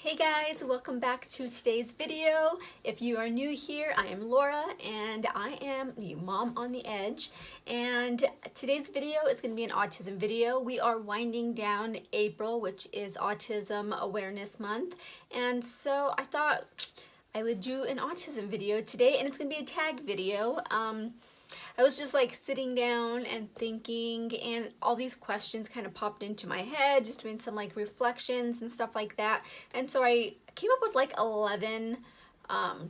Hey guys, welcome back to today's video. If you are new here, I am Laura and I am the mom on the edge. And today's video is going to be an autism video. We are winding down April, which is Autism Awareness Month. And so I thought I would do an autism video today, and it's going to be a tag video. I was just like sitting down and thinking, and all these questions kind of popped into my head, just doing some like reflections and stuff like that. And so I came up with like 11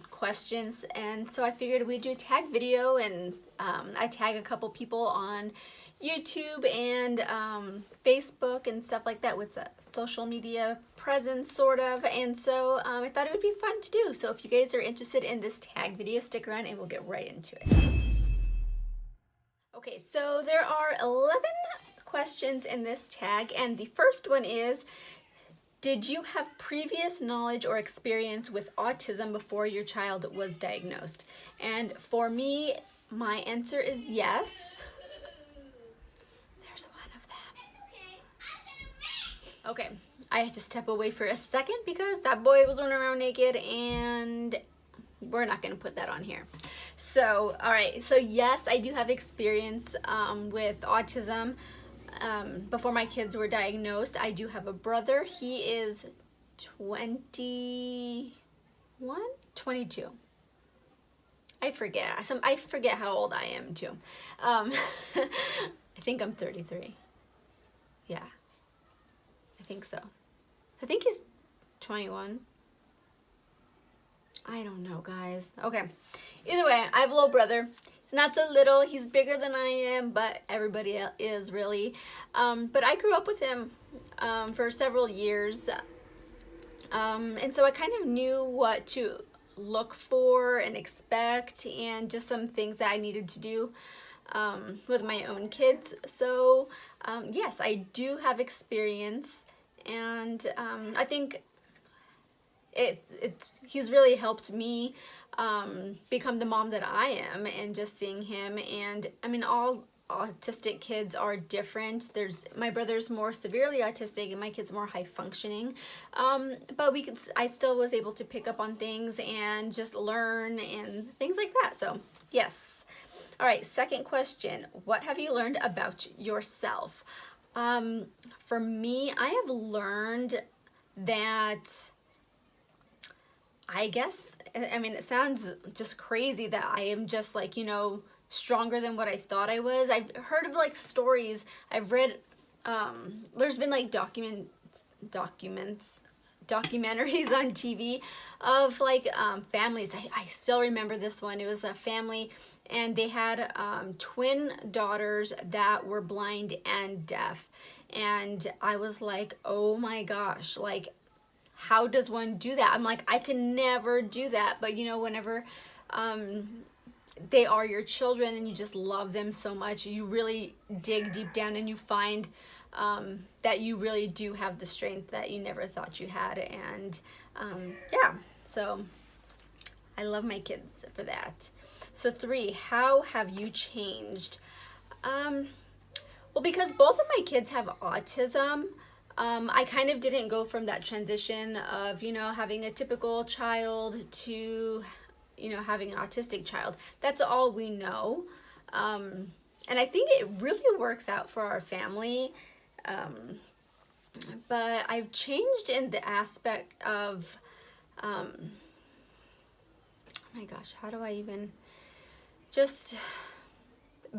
questions, and so I figured we'd do a tag video, and I tag a couple people on YouTube and Facebook and stuff like that with a social media presence sort of, and so I thought it would be fun to do. So if you guys are interested in this tag video, stick around and we'll get right into it. Okay, so there are 11 questions in this tag, and the first one is, did you have previous knowledge or experience with autism before your child was diagnosed? And for me, my answer is yes. There's one of them. Okay, I had to step away for a second because that boy was running around naked, and we're not going to put that on here. So, all right. So yes, I do have experience with autism before my kids were diagnosed. I do have a brother. He is 22. I forget how old I am too. I think I'm 33. Yeah, I think so. I think he's 21. I don't know, guys. Okay. Either way, I have a little brother. He's not so little. He's bigger than I am, but everybody is really. But I grew up with him for several years. And so I kind of knew what to look for and expect, and just some things that I needed to do with my own kids. So yes, I do have experience, and I think he's really helped me become the mom that I am, and just seeing him. And I mean, all autistic kids are different. My brother's more severely autistic and my kid's more high functioning, but I still was able to pick up on things and just learn and things like that. So yes. All right, second question, what have you learned about yourself? For me, I have learned that, I guess, I mean, it sounds just crazy that I am just like, stronger than what I thought I was. I've heard of like stories. I've read, there's been like documentaries on TV of like families. I still remember this one. It was a family, and they had twin daughters that were blind and deaf. And I was like, oh my gosh, like, how does one do that? I'm like, I can never do that. But whenever they are your children and you just love them so much, you really dig deep down and you find that you really do have the strength that you never thought you had. And yeah, so I love my kids for that. So 3, how have you changed? Well, because both of my kids have autism, I kind of didn't go from that transition of, having a typical child to, having an autistic child. That's all we know. And I think it really works out for our family. But I've changed in the aspect of, oh my gosh, how do I even, just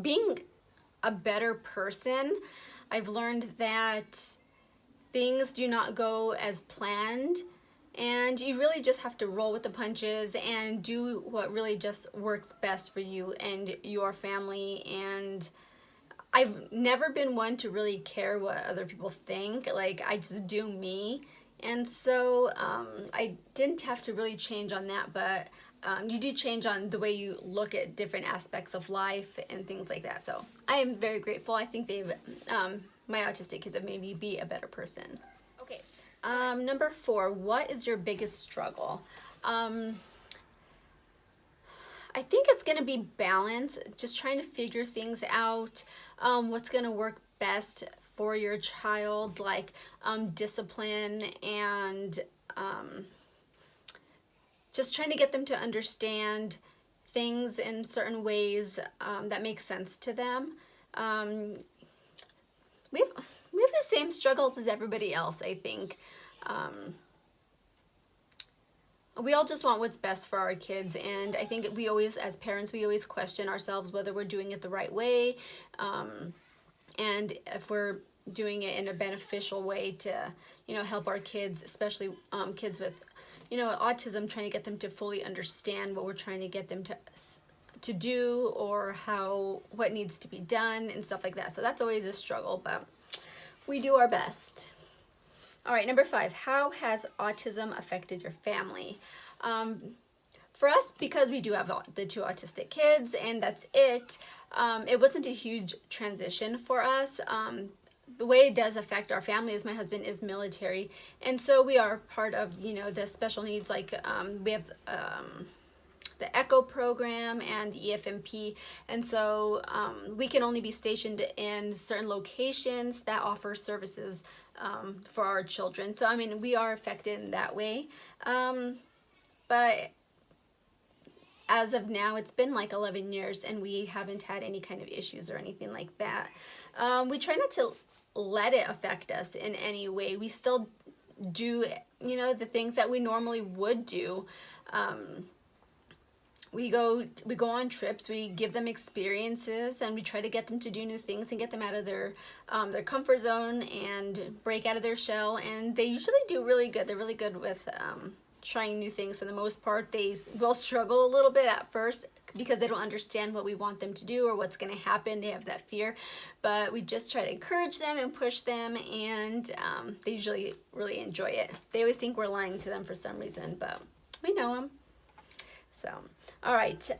being a better person. I've learned that things do not go as planned, and you really just have to roll with the punches and do what really just works best for you and your family. And I've never been one to really care what other people think. Like, I just do me. And so I didn't have to really change on that, but you do change on the way you look at different aspects of life and things like that. So I am very grateful. I think my autistic kids have made me be a better person. Okay, number 4, what is your biggest struggle? I think it's going to be balance, just trying to figure things out, what's going to work best for your child, like discipline and just trying to get them to understand things in certain ways that make sense to them. We have the same struggles as everybody else, I think. We all just want what's best for our kids, and I think we always, as parents, we always question ourselves whether we're doing it the right way, and if we're doing it in a beneficial way to, help our kids, especially kids with, autism, trying to get them to fully understand what we're trying to get them to do, or what needs to be done and stuff like that. So that's always a struggle, but we do our best. All right, number 5, how has autism affected your family? For us, because we do have the 2 autistic kids and that's it wasn't a huge transition for us. The way it does affect our family is my husband is military, and so we are part of, the special needs, like we have the ECHO program and EFMP, and so we can only be stationed in certain locations that offer services for our children. So I mean, we are affected in that way, but as of now, it's been like 11 years and we haven't had any kind of issues or anything like that. We try not to let it affect us in any way. We still do, the things that we normally would do. We go on trips, we give them experiences, and we try to get them to do new things and get them out of their comfort zone and break out of their shell, and they usually do really good. They're really good with trying new things for the most part. They will struggle a little bit at first because they don't understand what we want them to do or what's going to happen. They have that fear, but we just try to encourage them and push them, and they usually really enjoy it. They always think we're lying to them for some reason, but we know them. So, all right,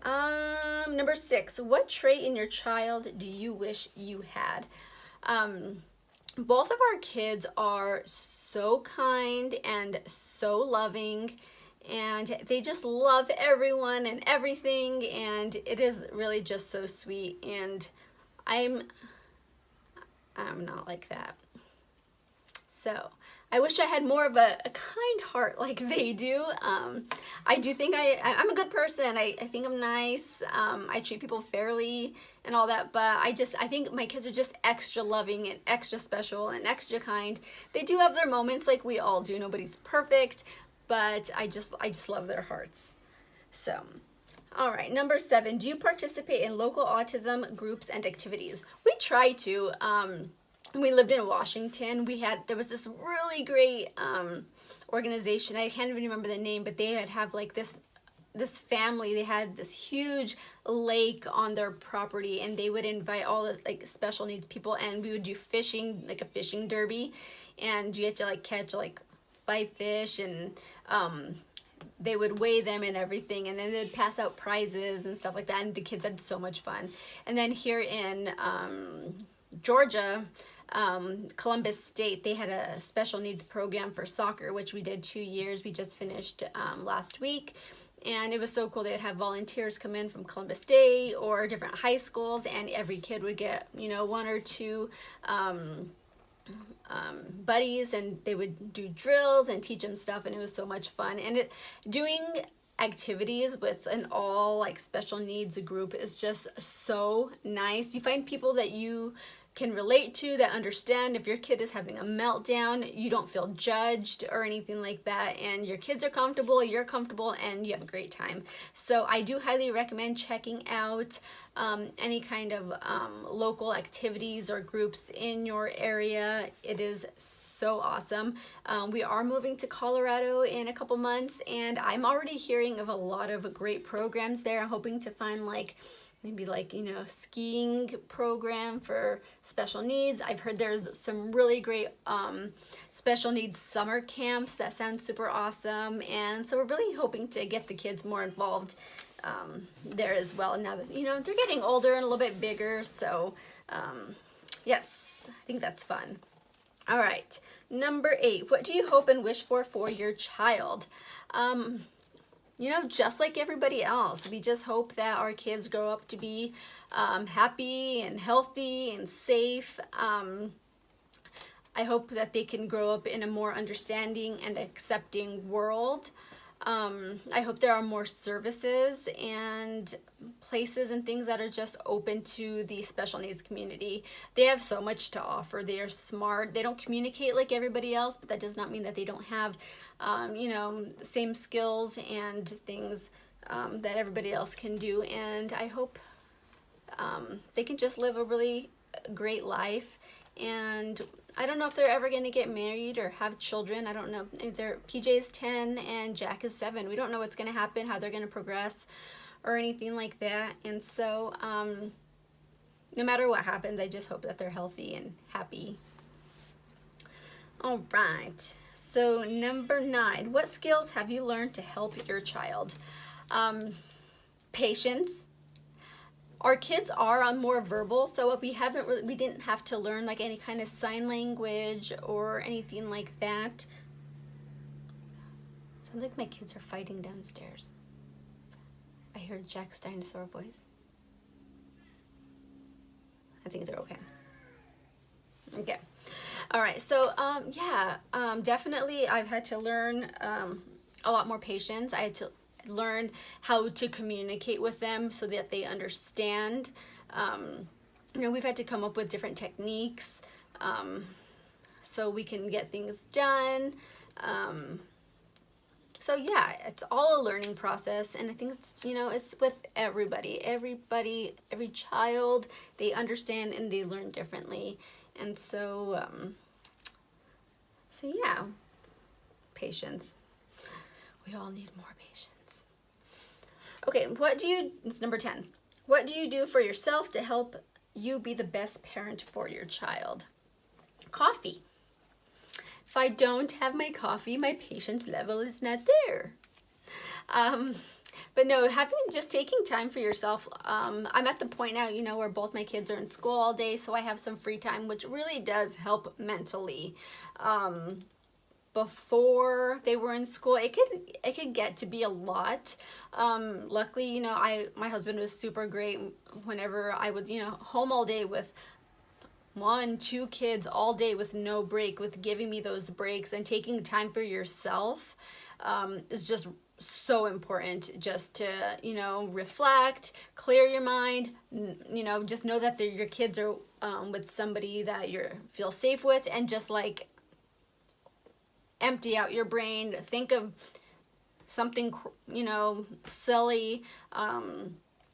number 6, what trait in your child do you wish you had? Both of our kids are so kind and so loving, and they just love everyone and everything, and it is really just so sweet, and I'm not like that. So I wish I had more of a kind heart like they do. I do think I'm a good person. I think I'm nice. I treat people fairly and all that, but I think my kids are just extra loving and extra special and extra kind. They do have their moments like we all do. Nobody's perfect, but I just love their hearts. So, all right, number 7, do you participate in local autism groups and activities? We try to. We lived in Washington. There was this really great organization. I can't even remember the name, but they have like this family. They had this huge lake on their property, and they would invite all the like special needs people, and we would do fishing, like a fishing derby, and you had to like catch like 5 fish, and they would weigh them and everything, and then they'd pass out prizes and stuff like that, and the kids had so much fun. And then here in Georgia, Columbus State, they had a special needs program for soccer, which we did 2 years. We just finished last week, and it was so cool. They'd have volunteers come in from Columbus State or different high schools, and every kid would get 1 or 2 buddies, and they would do drills and teach them stuff, and it was so much fun. And doing activities with an all like special needs group is just so nice. You find people that you can relate to, that understand. If your kid is having a meltdown, you don't feel judged or anything like that, and your kids are comfortable, you're comfortable, and you have a great time. So I do highly recommend checking out any kind of local activities or groups in your area. It is so awesome. We are moving to Colorado in a couple months, and I'm already hearing of a lot of great programs there. I'm hoping to find maybe skiing program for special needs. I've heard there's some really great special needs summer camps that sound super awesome, and so we're really hoping to get the kids more involved there as well, now that they're getting older and a little bit bigger. So yes, I think that's fun. All right, number 8, what do you hope and wish for your child? Just like everybody else, we just hope that our kids grow up to be happy and healthy and safe. I hope that they can grow up in a more understanding and accepting world. I hope there are more services and places and things that are just open to the special needs community. They have so much to offer. They are smart. They don't communicate like everybody else, but that does not mean that they don't have, the same skills and things that everybody else can do. And I hope they can just live a really great life. And I don't know if they're ever going to get married or have children. I don't know. PJ's 10 and Jack is 7. We don't know what's going to happen, how they're going to progress or anything like that. And so no matter what happens, I just hope that they're healthy and happy. All right. So number 9, what skills have you learned to help your child? Patience. Our kids are more verbal, so we didn't have to learn like any kind of sign language or anything like that. Sounds like my kids are fighting downstairs. I heard Jack's dinosaur voice. I think they're okay. Okay. All right. So definitely I've had to learn a lot more patience. I had to learn how to communicate with them so that they understand. We've had to come up with different techniques so we can get things done. So yeah, it's all a learning process, and I think it's with everybody, every child. They understand and they learn differently, and so yeah, patience. We all need more patience. Okay, it's number 10. What do you do for yourself to help you be the best parent for your child? Coffee. If I don't have my coffee, my patience level is not there. But no, taking time for yourself. I'm at the point now, where both my kids are in school all day, so I have some free time, which really does help mentally. Before they were in school, it could get to be a lot. Luckily, my husband was super great whenever I would, home all day with 1, 2 kids all day with no break, with giving me those breaks. And taking time for yourself is just so important, just to, reflect, clear your mind, just know that your kids are with somebody that you feel safe with, and just like empty out your brain, think of something, silly,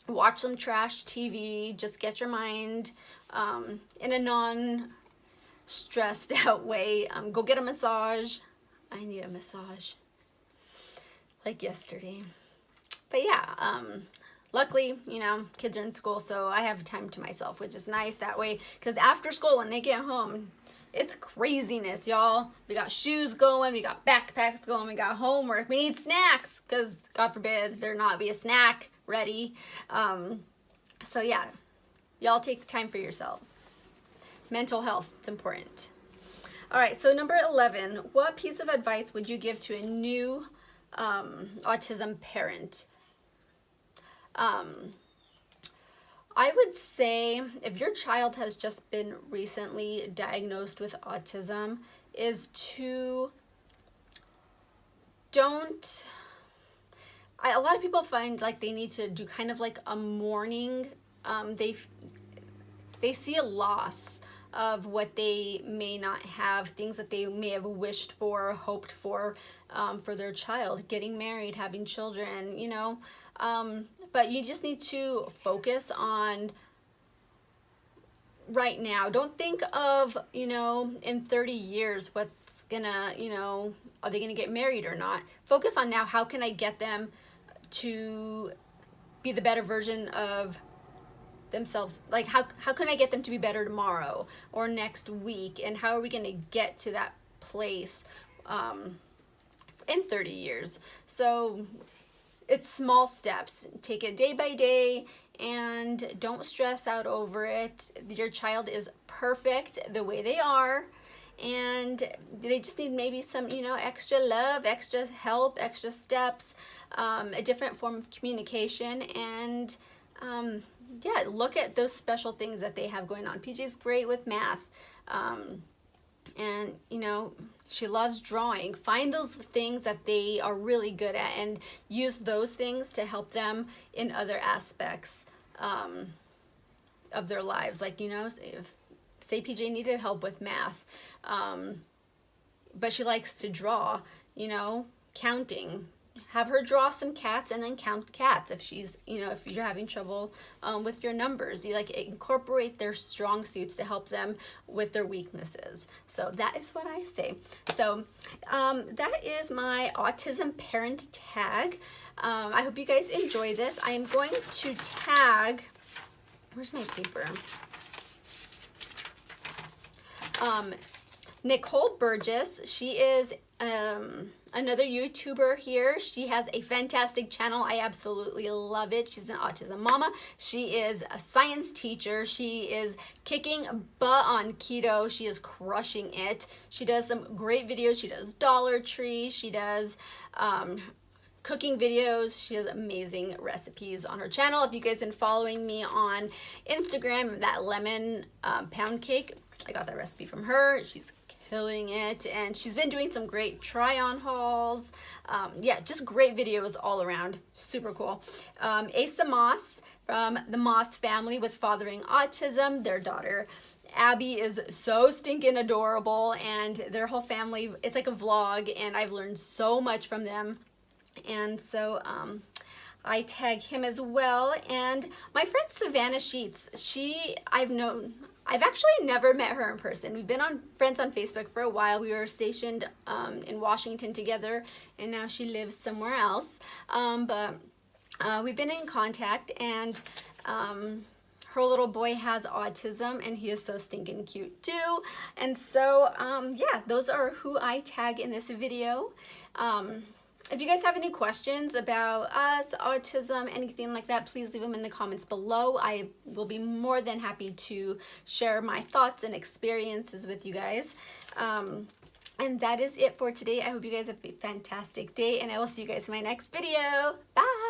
watch some trash TV, just get your mind in a non-stressed out way. Go get a massage. I need a massage like yesterday. But yeah, luckily, kids are in school, so I have time to myself, which is nice that way, because after school, when they get home, it's craziness, y'all. We got shoes going, we got backpacks going, we got homework, we need snacks, because God forbid there not be a snack ready. So yeah, y'all take time for yourselves. Mental health, it's important. All right, so number 11, what piece of advice would you give to a new autism parent? I would say if your child has just been recently diagnosed with autism, is to a lot of people find like they need to do kind of like a mourning. They see a loss of what they may not have, things that they may have wished for, hoped for their child, getting married, having children, but you just need to focus on right now. Don't think of, in 30 years, what's gonna, are they gonna get married or not? Focus on now, how can I get them to be the better version of themselves? Like, how can I get them to be better tomorrow or next week? And how are we gonna get to that place in 30 years? So it's small steps. Take it day by day and don't stress out over it. Your child is perfect the way they are, and they just need maybe some, extra love, extra help, extra steps, a different form of communication, and look at those special things that they have going on. PJ's great with math. And, you know, she loves drawing. Find those things that they are really good at and use those things to help them in other aspects of their lives. Like, you know, if, say PJ needed help with math, but she likes to draw, you know, counting. Have her draw some cats and then count cats if she's, you know, if you're having trouble with your numbers. You like incorporate their strong suits to help them with their weaknesses. So that is what I say. So that is my autism parent tag. I hope you guys enjoy this. I am going to tag, where's my paper? Nicole Burgess. She is another YouTuber here. She has a fantastic channel. I absolutely love it. She's an autism mama. She is a science teacher. She is kicking butt on keto. She is crushing it. She does some great videos. She does Dollar Tree. She does cooking videos. She has amazing recipes on her channel. If you guys been following me on Instagram, that lemon pound cake, I got that recipe from her. She's killing it, and she's been doing some great try-on hauls. Yeah, just great videos all around. Super cool. Asa Moss from the Moss family with Fathering Autism. Their daughter Abby is so stinking adorable, and their whole family, it's like a vlog, and I've learned so much from them. And so I tag him as well. And my friend Savannah Sheets, I've actually never met her in person. We've been friends on Facebook for a while. We were stationed in Washington together, and now she lives somewhere else. But we've been in contact, and her little boy has autism, and he is so stinking cute too. And so, yeah, those are who I tag in this video. If you guys have any questions about us, autism, anything like that, please leave them in the comments below. I will be more than happy to share my thoughts and experiences with you guys. And that is it for today. I hope you guys have a fantastic day, and I will see you guys in my next video. Bye!